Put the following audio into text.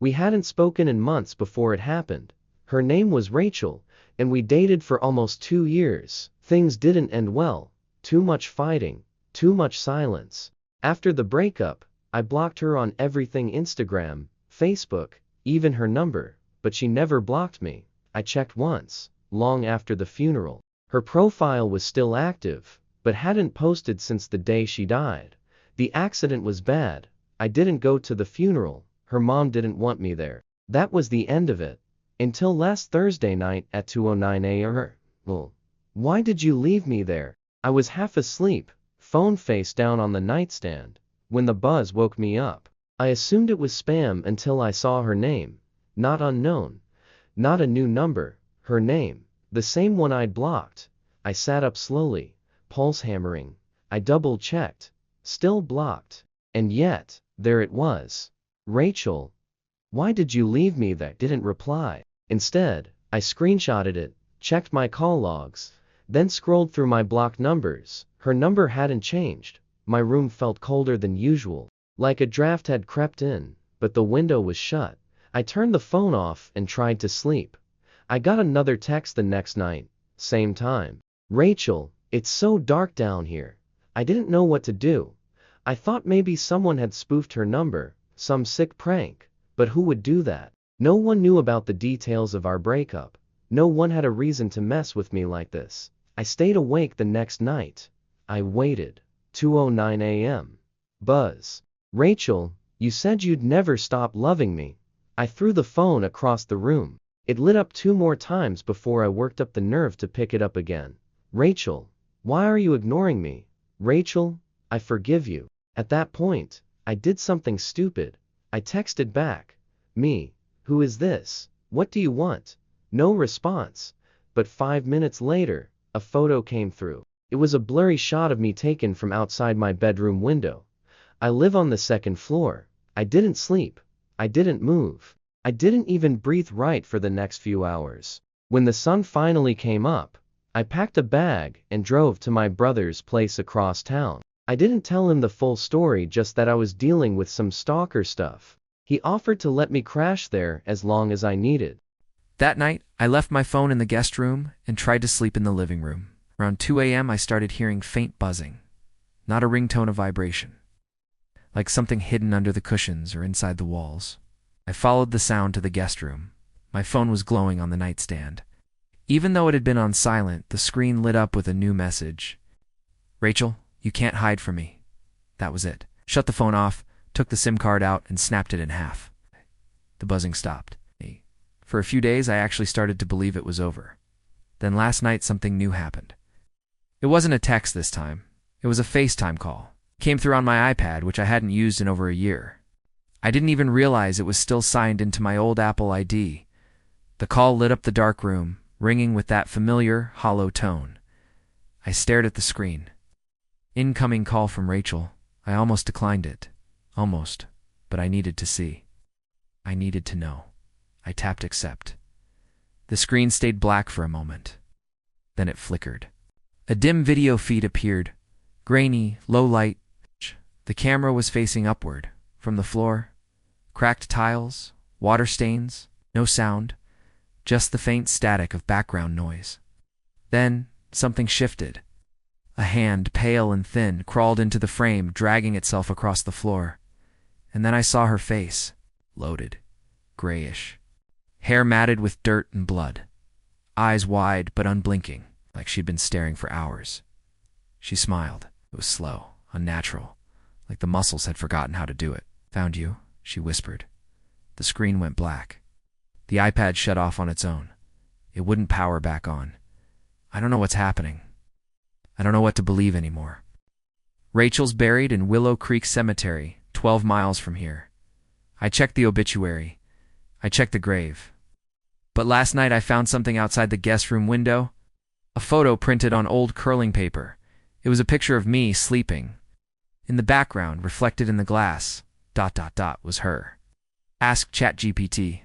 We hadn't spoken in months before it happened. Her name was Rachel, and we dated for almost 2 years. Things didn't end well. Too much fighting, too much silence. After the breakup, I blocked her on everything: Instagram, Facebook, even her number, but she never blocked me. I checked once, long after the funeral. Her profile was still active, but hadn't posted since the day she died. The accident was bad. I didn't go to the funeral. Her mom didn't want me there. That was the end of it. Until last Thursday night at 2:09 a.m. Well, why did you leave me there? I was half asleep, phone face down on the nightstand, when the buzz woke me up. I assumed it was spam until I saw her name. Not unknown. Not a new number. Her name. The same one I'd blocked. I sat up slowly, pulse hammering. I double-checked. Still blocked. And yet, there it was. Rachel. Why did you leave me there? Didn't reply. Instead, I screenshotted it, checked my call logs, then scrolled through my blocked numbers. Her number hadn't changed. My room felt colder than usual, like a draft had crept in, but the window was shut. I turned the phone off and tried to sleep. I got another text the next night, same time. Rachel, it's so dark down here. I didn't know what to do. I thought maybe someone had spoofed her number, some sick prank, but who would do that? No one knew about the details of our breakup. No one had a reason to mess with me like this. I stayed awake the next night. I waited. 2:09 a.m. Buzz. Rachel, you said you'd never stop loving me. I threw the phone across the room. It lit up 2 more times before I worked up the nerve to pick it up again. Rachel, why are you ignoring me? Rachel, I forgive you. At that point, I did something stupid. I texted back. Me. Who is this? What do you want? No response. But 5 minutes later, a photo came through. It was a blurry shot of me taken from outside my bedroom window. I live on the 2nd floor. I didn't sleep. I didn't move. I didn't even breathe right for the next few hours. When the sun finally came up, I packed a bag and drove to my brother's place across town. I didn't tell him the full story, just that I was dealing with some stalker stuff. He offered to let me crash there as long as I needed. That night, I left my phone in the guest room and tried to sleep in the living room. Around 2 a.m. I started hearing faint buzzing. Not a ringtone, of vibration. Like something hidden under the cushions or inside the walls. I followed the sound to the guest room. My phone was glowing on the nightstand. Even though it had been on silent, the screen lit up with a new message. Rachel, you can't hide from me. That was it. Shut the phone off, took the SIM card out, and snapped it in half. The buzzing stopped. For a few days, I actually started to believe it was over. Then last night, something new happened. It wasn't a text this time. It was a FaceTime call. It came through on my iPad, which I hadn't used in over a year. I didn't even realize it was still signed into my old Apple ID. The call lit up the dark room, ringing with that familiar, hollow tone. I stared at the screen. Incoming call from Rachel. I almost declined it. Almost. But I needed to see. I needed to know. I tapped accept. The screen stayed black for a moment. Then it flickered. A dim video feed appeared. Grainy, low light. The camera was facing upward. From the floor, cracked tiles, water stains, no sound, just the faint static of background noise. Then, something shifted. A hand, pale and thin, crawled into the frame, dragging itself across the floor. And then I saw her face, loaded, grayish. Hair matted with dirt and blood. Eyes wide but unblinking, like she'd been staring for hours. She smiled. It was slow, unnatural, like the muscles had forgotten how to do it. Found you, she whispered. The screen went black. The iPad shut off on its own. It wouldn't power back on. I don't know what's happening. I don't know what to believe anymore. Rachel's buried in Willow Creek Cemetery, 12 miles from here. I checked the obituary. I checked the grave. But last night I found something outside the guest room window. A photo printed on old curling paper. It was a picture of me sleeping. In the background, reflected in the glass, ... was her. Ask ChatGPT.